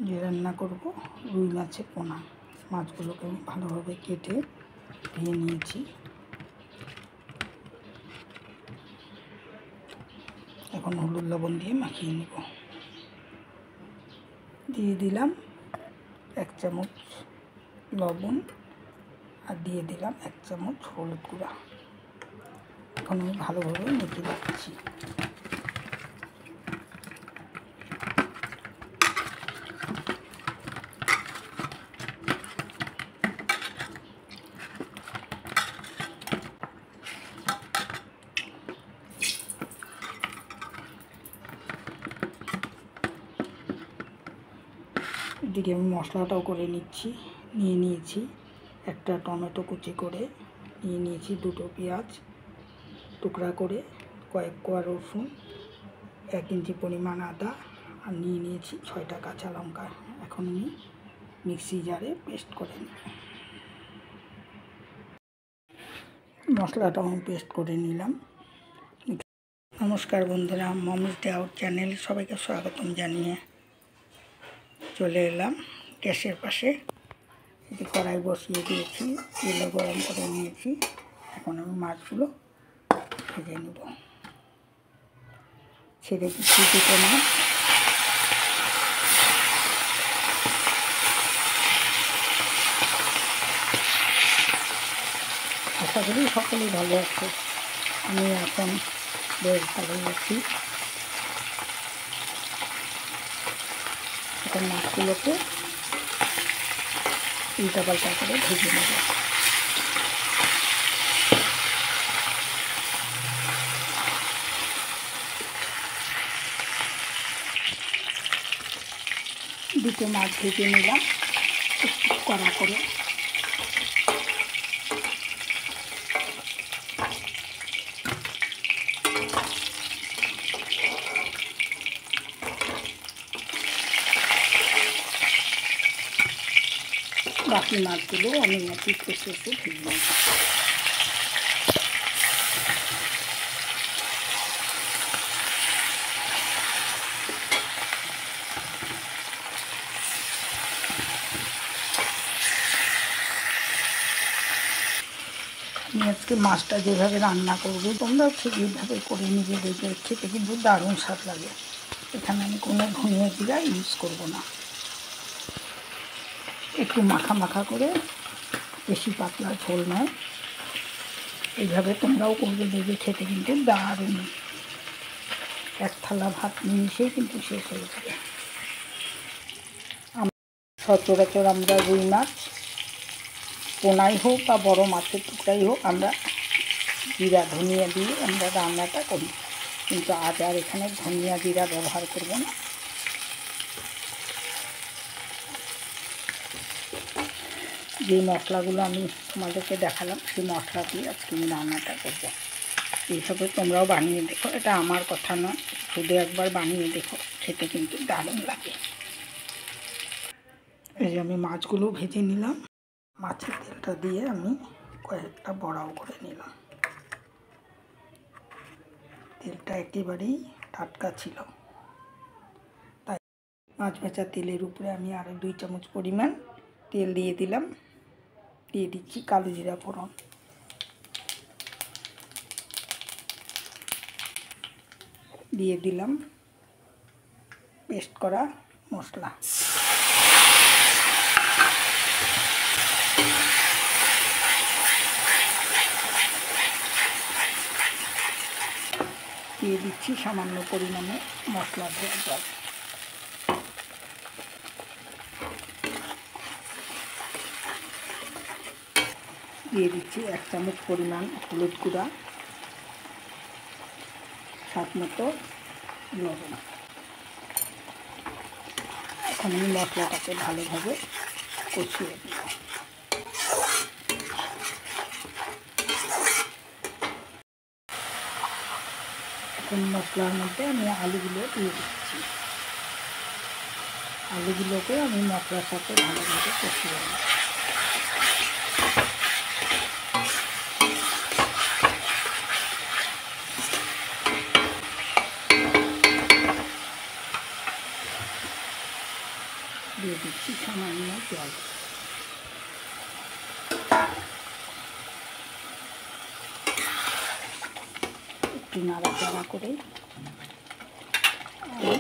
যে রান্না করব রুই মাছের পোনা। মাছগুলোকে আমি ভালোভাবে কেটে ধুয়ে নিয়েছি। এখন হলুদ লবণ দিয়ে মাখিয়ে নেব। দিয়ে দিলাম 1 চামচ লবণ আর দিয়ে দিলাম 1 চামচ হলুদ গুঁড়া। এখন আমি ভালোভাবে মেখে রাখছি। এদিকে আমি মশলাটাও করে নিয়েছি একটা টমেটো কুচি করে নিয়ে নিয়েছি, 2টো পেঁয়াজ টুকরা করে, কয়েক কোয়া রসুন, 1 ইঞ্চি পরিমাণ আদা আর নিয়ে নিয়েছি 6টা কাঁচা লঙ্কা। এখন আমি মিক্সি জারে পেস্ট করে নিই। মশলাটাও আমি পেস্ট করে নিলাম। নমস্কার বন্ধুরা, মমিস ডে আউট চ্যানেল সবাইকে স্বাগতম জানিয়ে চলে এলাম গ্যাসের পাশে। এটি কড়াই বসিয়ে দিয়েছি, তেলে গরম করে নিয়েছি। এখন আমি মাছগুলো ভেজে নেব। ছেড়ে দিচ্ছি 2টো মাছ। আশা করি সকলেই ভালো আছে। আমি এখন বেশ ভালো আছি। এখন মাছগুলোকে উল্টাপাল্টা করে ভেজে নেব। দুটো মাছ ভেজে নিলাম একটু কড়া করে। বাকি মাছগুলো আমি একটু কষে ভেজে নেব। আমি আজকে মাছটা যেভাবে রান্না করবো তোমরাও ঠিক এইভাবে করে নিজে দেখে খেতে কিন্তু দারুণ স্বাদ লাগে। এখানে আমি কোনো ধনিয়া জিরা ইউজ করব না। একটু মাখা মাখা করে, বেশি পাতলা ঝোল নয়। এইভাবে তোমরাও করবে, দেখবে খেতে কিন্তু দারুণ। 1 থালা ভাত নিমিশেই কিন্তু শেষ হয়ে যাবে। সচরাচর আমরা রুই মাছ পোনাই হোক বা বড় মাছের টুকরাই হোক, আমরা জিরা ধনিয়া দিয়ে আমরা রান্নাটা করি, কিন্তু আজ আর এখানে ধনিয়া জিরা ব্যবহার করব না। যে মশলাগুলো আমি তোমাদেরকে দেখালাম সেই মশলা দিয়ে আজকে আমি রান্নাটা করব। এইভাবে তোমরাও বানিয়ে দেখো, এটা আমার কথা নয়, শুধু একবার বানিয়ে দেখো, খেতে কিন্তু দারুণ লাগে। এই যে আমি মাছগুলো ভেজে নিলাম। মাছের তেলটা দিয়ে আমি কয়েকটা বড়াও করে নিলাম। তেলটা একেবারেই টাটকা ছিল, তাই মাছ ভাজা তেলের উপরে আমি আরও 2 চামচ পরিমাণ তেল দিয়ে দিলাম। দিয়ে দিচ্ছি কালো জিরা ফোড়ন। দিয়ে দিলাম পেস্ট করা মশলা। দিয়ে দিচ্ছি সামান্য পরিমাণে মশলা ধোয়া জল। দিয়ে দিচ্ছি 1 চামচ পরিমাণ হলুদ গুঁড়া, স্বাদ মতো লবণ। এখন আমি মশলাটাকে ভালোভাবে কষিয়ে দেব। এখন মশলার মধ্যে আমি আলুগুলো দিয়ে দিচ্ছি। আলুগুলোকে আমি মশলার সাথে ভালোভাবে কষিয়ে নেব। একটু নাড়াচাড়া করে আমি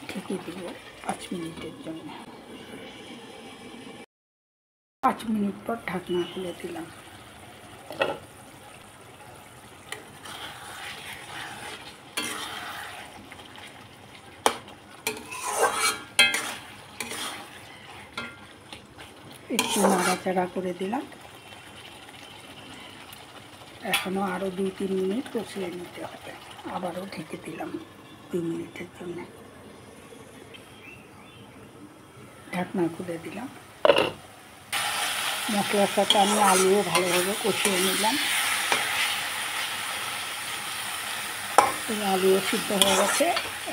ঢেকে দিব 5 মিনিটের জন্য। 5 মিনিট পর ঢাকনা খুলে দিলাম। একটু নাড়াচাড়া করে দিলাম। এখনও আরও 2-3 মিনিট কষিয়ে নিতে হবে। আবারও ঢেকে দিলাম 2 মিনিটের জন্য। ঢাকনা খুলে দিলাম। মশলার সাথে আমি আলুও ভালোভাবে কষিয়ে নিলাম। এই আলুও সিদ্ধ হয়ে গেছে।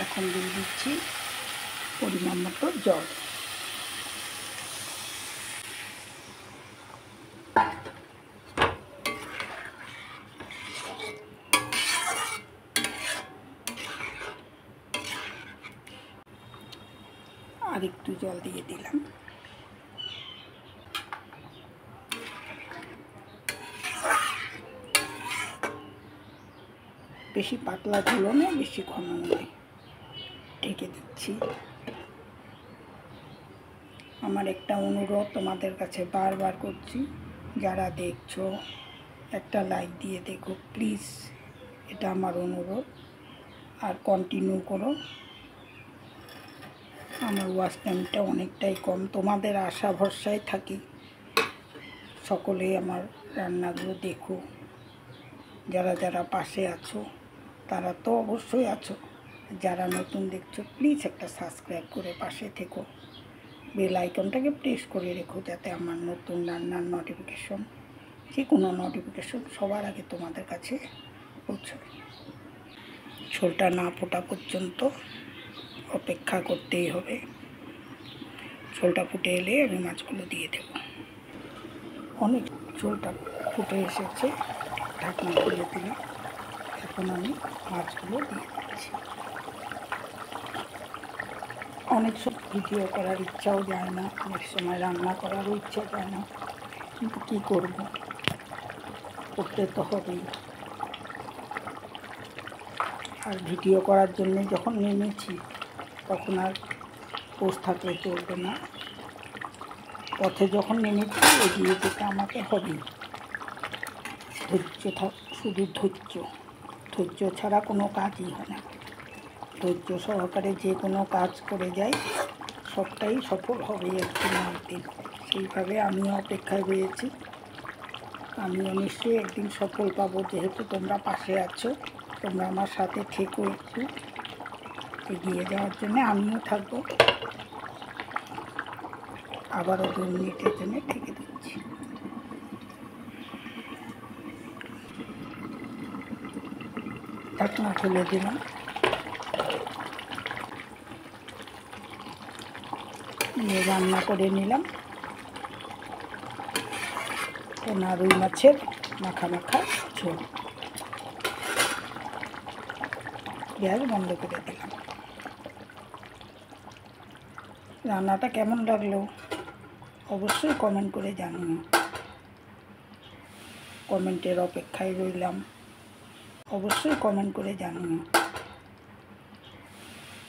এখন দিয়ে দিচ্ছি পরিমাণ মতো জল। আর একটু জল দিয়ে দিলাম। বেশি পাতলা ঝোলও না, বেশি ঘন নয়। ঢেকে দিচ্ছি। আমার একটা অনুরোধ তোমাদের কাছে বারবার করছি, যারা দেখছো একটা লাইক দিয়ে দেখো প্লিজ, এটা আমার অনুরোধ। আর কন্টিনিউ করো। আমার ওয়াচ টাইমটা অনেকটাই কম, তোমাদের আশা ভরসায় থাকি। সকলেই আমার রান্নাগুলো দেখো। যারা যারা পাশে আছো তারা তো অবশ্যই আছো, যারা নতুন দেখছো প্লিজ একটা সাবস্ক্রাইব করে পাশে থেকো। বেল আইকনটাকে প্রেস করে রেখো, যাতে আমার নতুন রান্নার নোটিফিকেশন, যে কোনো নোটিফিকেশন সবার আগে তোমাদের কাছে পৌঁছায়। ঝোলটা না ফোটা পর্যন্ত অপেক্ষা করতেই হবে। ঝোলটা ফুটে এলে আমি মাছগুলো দিয়ে দেব। অনেক ঝোলটা ফুটে এসেছে, ঢাকনা খুলে দিলাম। এখন আমি মাছগুলো দিয়ে দিচ্ছি। অনেক সব ভিডিও করার ইচ্ছাও যায় না, অনেক সময় রান্না করারও ইচ্ছা যায় না, কিন্তু কী করব, করতে তো হবেই। আর ভিডিও করার জন্য যখন নেমেছি তখন আর পোস্ট থাকলে চলবে না। পথে যখন নেমেছি এগিয়ে যেতে আমাকে হবেই। শুধু ধৈর্য ছাড়া কোনো কাজই হয় না। ধৈর্য সহকারে যে কোনো কাজ করে যাই, সবটাই সফল হবে একদিন না একদিন। সেইভাবে আমিও অপেক্ষায় রয়েছি। আমিও নিশ্চয়ই একদিন সফল পাবো, যেহেতু তোমরা পাশে আছো। তোমরা আমার সাথে থেকো, একটু এগিয়ে যাওয়ার জন্য আমিও থাকবো। আবারও 2 মিনিটের জন্য ঢেকে দিচ্ছি। ঢাকনা খুলে দিলাম। রান্না করে নিলাম পোনা রুই মাছের মাখা মাখা ঝোল। গ্যাস বন্ধ করে দিলাম। রান্নাটা কেমন লাগলো অবশ্যই কমেন্ট করে জানিও। কমেন্টের অপেক্ষায় রইলাম। অবশ্যই কমেন্ট করে জানিও।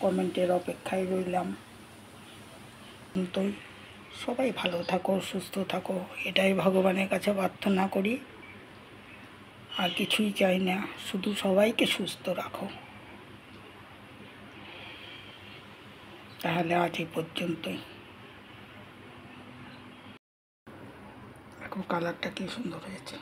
কমেন্টের অপেক্ষায় রইলাম। কিন্তু সবাই ভালো থাকো, সুস্থ থাকো, এটাই ভগবানের কাছে প্রার্থনা করি। আর কিছুই চাই না, শুধু সবাইকে সুস্থ রাখো। তাহলে আজ এই পর্যন্তই। দেখো কালারটা কি সুন্দর হয়েছে।